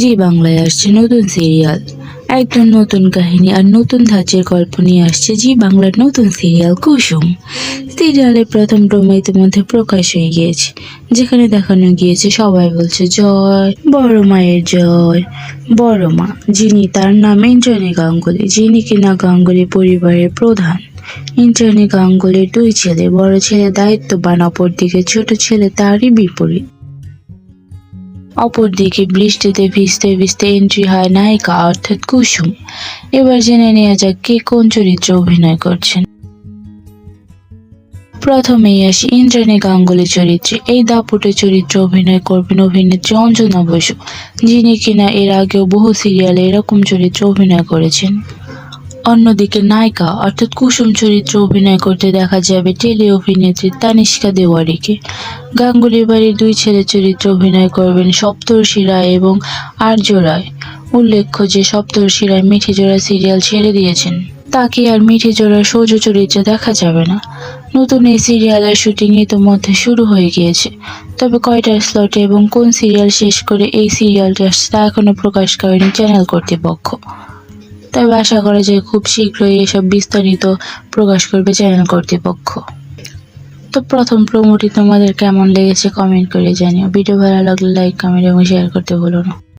জি বাংলায় আসছে নতুন সিরিয়াল। একদম নতুন কাহিনী আর নতুন ধাঁচের গল্প নিয়ে আসছে জি বাংলার নতুন সিরিয়াল কুসুম। সিরিয়ালের প্রথম প্রোমো ইতিমধ্যে প্রকাশ হয়ে গিয়েছে, যেখানে দেখানো গিয়েছে সবাই বলছে জয় বড় মায়ের জয়। বড় মা, যিনি তার নাম ইন্দ্রাণী গাঙ্গুলি, যিনি কিনা গাঙ্গুলি পরিবারের প্রধান। ইন্দ্রাণী গাঙ্গুলির দুই ছেলে, বড় ছেলে দায়িত্ববান, অপরদিকে ছোট ছেলে তারই বিপরীত। অপরদিকে বৃষ্টিতে ভিজতে ভিজতে এন্ট্রি হয় নায়িকা অর্থাৎ কুসুম। এবার জেনে নেওয়া যাক কে কোন চরিত্রে অভিনয় করছেন। প্রথমেই আসি ইন্দ্রাণী গাঙ্গুলি চরিত্রে। এই দাপুটে চরিত্রে অভিনয় করবেন অভিনেত্রী অঞ্জনা বসু, যিনি কিনা এর আগেও বহু সিরিয়ালে এরকম চরিত্রে অভিনয় করেছেন। অন্যদিকে নায়িকা অর্থাৎ কুসুম চরিত্রে অভিনয় করতে দেখা যাবে টেলি অভিনেত্রী তানিষ্কা দেওয়ারিকে। গাঙ্গুলি বাড়ির দুই ছেলে চরিত্রে অভিনয় করবেন সপ্তর্ষি রায় এবং আর্য রায়। উল্লেখ্য যে সপ্তর্ষি রায় মিঠিজোড়া সিরিয়াল ছেড়ে দিয়েছেন, তাকে আর মিঠিজোড়ার সৌজ চরিত্রে দেখা যাবে না। নতুন এই সিরিয়ালের শুটিং ইতোমধ্যে শুরু হয়ে গিয়েছে, তবে কয়টার স্লটে এবং কোন সিরিয়াল শেষ করে এই সিরিয়ালটি আসছে তা এখনো প্রকাশ করেনি চ্যানেল কর্তৃপক্ষ। তবে আশা করা যায় খুব শীঘ্রই এসব বিস্তারিত প্রকাশ করবে চ্যানেল কর্তৃপক্ষ। তো প্রথম প্রোমোটি তোমাদের কেমন লেগেছে কমেন্ট করে জানিও। ভিডিও ভালো লাগলে লাইক, কমেন্ট এবং শেয়ার করতে ভুলো না।